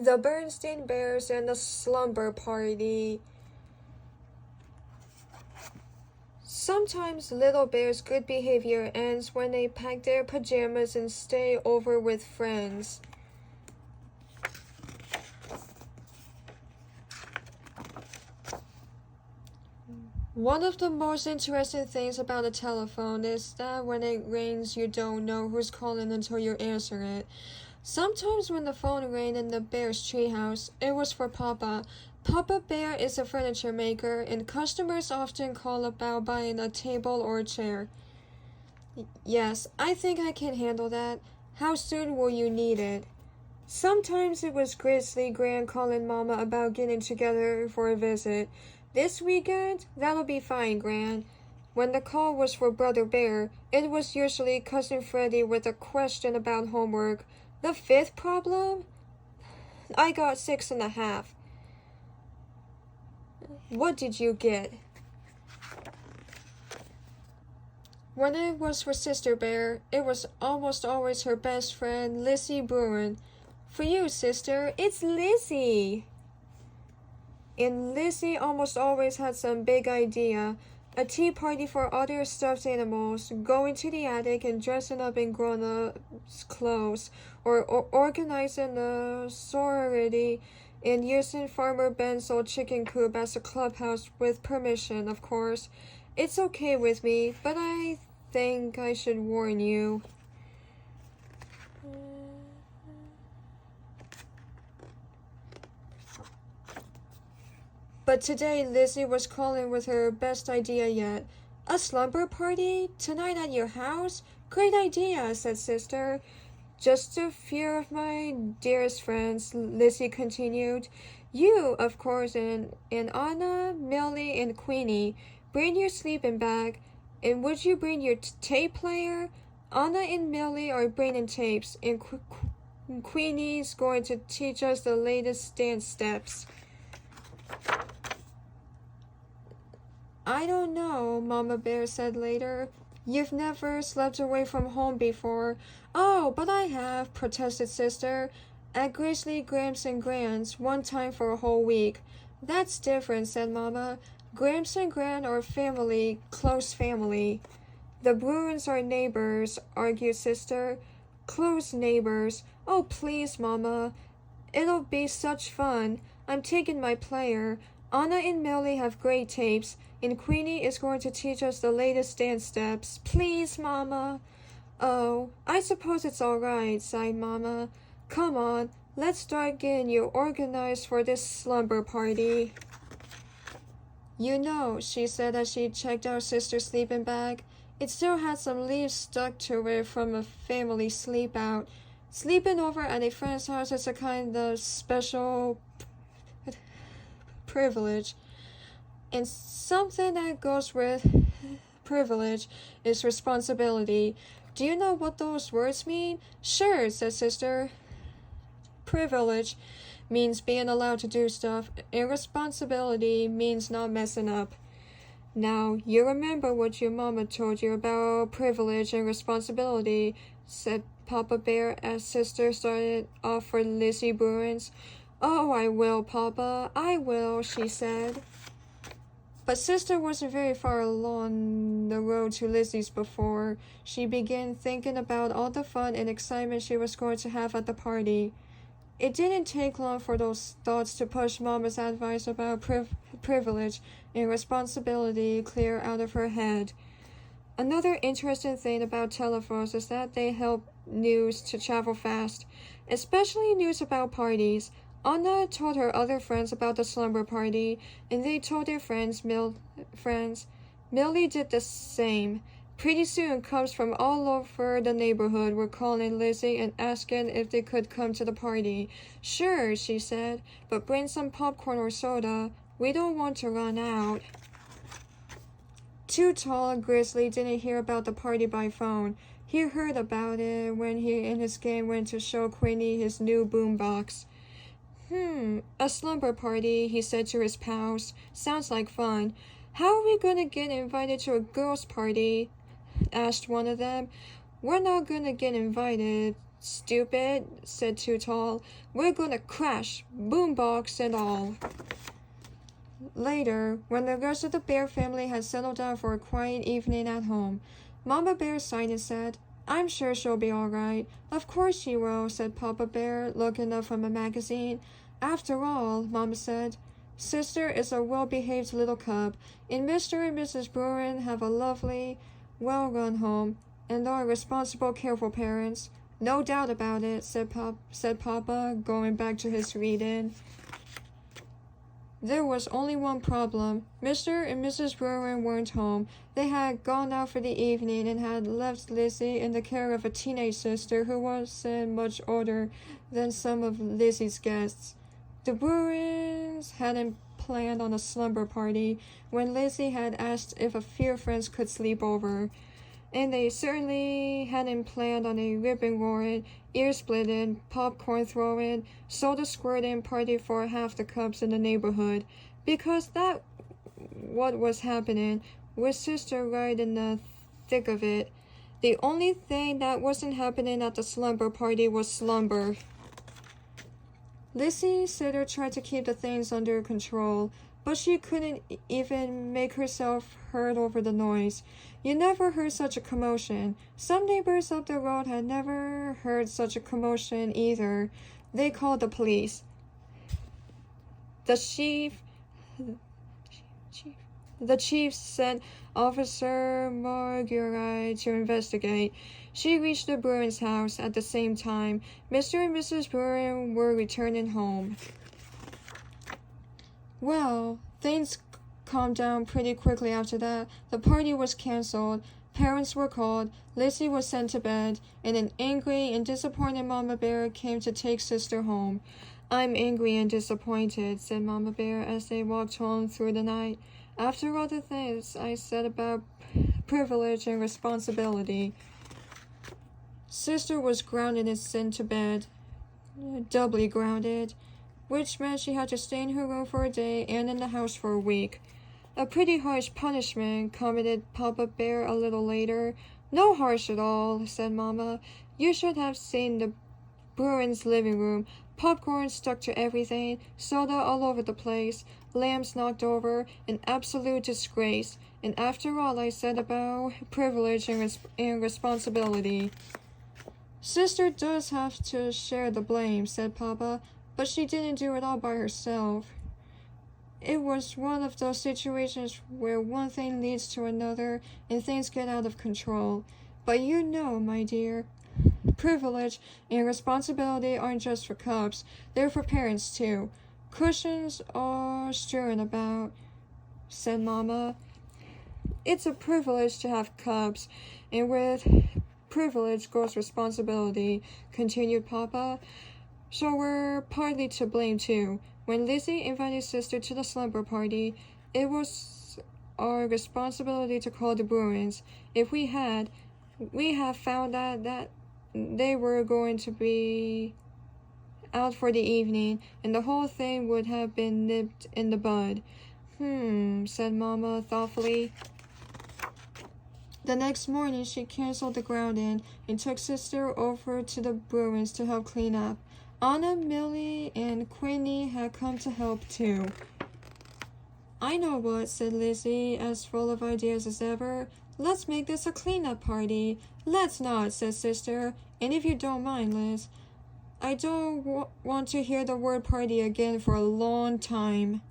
The Berenstain Bears and the Slumber Party. Sometimes little bears' good behavior ends when they pack their pajamas and stay over with friends. One of the most interesting things about a telephone is that when it rings, you don't know who's calling until you answer it. Sometimes when the phone rang in the bear's treehouse, it was for Papa. Papa Bear is a furniture maker, and customers often call about buying a table or a chair. Yes, I think I can handle that. How soon will you need it? Sometimes it was Grizzly Gran calling Mama about getting together for a visit. This weekend? That'll be fine, Gran. When the call was for Brother Bear, it was usually Cousin Freddie with a question about homework. The fifth problem? I got 6.5. What did you get? When it was for Sister Bear, it was almost always her best friend, Lizzie Bruin. For you, sister, it's Lizzie. And Lizzie almost always had some big idea. A tea party for other stuffed animals, going to the attic and dressing up in grown-ups' clothes, or organizing a sorority and using Farmer Ben's old chicken coop as a clubhouse with permission, of course. It's okay with me, but I think I should warn you. But today Lizzie was calling with her best idea yet. A slumber party? Tonight at your house? Great idea, said Sister. Just a few of my dearest friends, Lizzie continued. You, of course, and Anna, Millie, and Queenie. Bring your sleeping bag. And would you bring your tape player? Anna and Millie are bringing tapes, and Queenie's going to teach us the latest dance steps. I don't know, Mama Bear said later. You've never slept away from home before. Oh, but I have, protested Sister. At Grizzly Gramps and Gran's, one time for a whole week. That's different, said Mama. Gramps and Gran are family, close family. The Bruins are neighbors, argued Sister. Close neighbors. Oh, please, Mama. It'll be such fun. I'm taking my player. Anna and Millie have great tapes, and Queenie is going to teach us the latest dance steps. Please, Mama. Oh, I suppose it's all right, sighed Mama. Come on, let's start getting you organized for this slumber party. You know, she said as she checked out Sister's sleeping bag, it still had some leaves stuck to it from a family sleep out. Sleeping over at a friend's house is a kind of special privilege. And something that goes with privilege is responsibility. Do you know what those words mean? Sure, said Sister. Privilege means being allowed to do stuff, and responsibility means not messing up. Now, you remember what your mama told you about privilege and responsibility, said Papa Bear as Sister started off for Lizzie Bruin's. Oh, I will, Papa, I will, she said. But Sister wasn't very far along the road to Lizzie's before she began thinking about all the fun and excitement she was going to have at the party. It didn't take long for those thoughts to push Mama's advice about privilege and responsibility clear out of her head. Another interesting thing about telephones is that they help news to travel fast, especially news about parties. Anna told her other friends about the slumber party, and they told their friends. Millie did the same. Pretty soon, cops from all over the neighborhood were calling Lizzie and asking if they could come to the party. Sure, she said, but bring some popcorn or soda. We don't want to run out. Too Tall Grizzly didn't hear about the party by phone. He heard about it when he and his gang went to show Queenie his new boombox. A slumber party, he said to his pals. Sounds like fun. How are we gonna get invited to a girls' party? Asked one of them. We're not gonna get invited, stupid, said Too Tall. We're gonna crash, boombox and all. Later, when the rest of the bear family had settled down for a quiet evening at home, Mama Bear sighed and said, I'm sure she'll be all right. Of course she will, said Papa Bear, looking up from a magazine. After all, Mama said, Sister is a well-behaved little cub, and Mr. and Mrs. Bruin have a lovely, well-run home, and are responsible, careful parents. No doubt about it, said Papa, going back to his reading. There was only one problem. Mr. and Mrs. Bruin weren't home. They had gone out for the evening and had left Lizzie in the care of a teenage sister who wasn't much older than some of Lizzie's guests. The Bruins hadn't planned on a slumber party when Lizzie had asked if a few friends could sleep over. And they certainly hadn't planned on a ribbon-roaring, ear-splitting, popcorn-throwing, soda-squirting party for half the cubs in the neighborhood, because that what was happening, with Sister right in the thick of it. The only thing that wasn't happening at the slumber party was slumber. Lizzie Sitter tried to keep the things under control, but she couldn't even make herself heard over the noise. You never heard such a commotion. Some neighbors up the road had never heard such a commotion either. They called the police. The chief sent Officer Marguerite to investigate. She reached the Bruins' house at the same time. Mr. and Mrs. Bruin were returning home. Well, things calmed down pretty quickly after that. The party was canceled. Parents were called. Lizzie was sent to bed, and an angry and disappointed Mama Bear came to take Sister home. I'm angry and disappointed, said Mama Bear as they walked home through the night. After all the things I said about privilege and responsibility. Sister was grounded and sent to bed, doubly grounded, which meant she had to stay in her room for a day and in the house for a week. A pretty harsh punishment, commented Papa Bear a little later. No harsh at all, said Mama. You should have seen the Bruins' living room. Popcorn stuck to everything, soda all over the place, lamps knocked over, an absolute disgrace. And after all I said about privilege and responsibility. Sister does have to share the blame, said Papa, but she didn't do it all by herself. It was one of those situations where one thing leads to another and things get out of control. But you know, my dear, privilege and responsibility aren't just for cubs, they're for parents too. Cushions are strewn about, said Mama. It's a privilege to have cubs, and with privilege goes responsibility, continued Papa. So we're partly to blame too. When Lizzie invited Sister to the slumber party, it was our responsibility to call the Bruins. If we have found out that they were going to be out for the evening, and the whole thing would have been nipped in the bud. Said Mama thoughtfully. The next morning, she canceled the grounding and took Sister over to the Bruins to help clean up. Anna, Millie, and Queenie had come to help too. I know what, said Lizzie, as full of ideas as ever. Let's make this a cleanup party. Let's not, said Sister. And if you don't mind, Liz, I don't want to hear the word party again for a long time.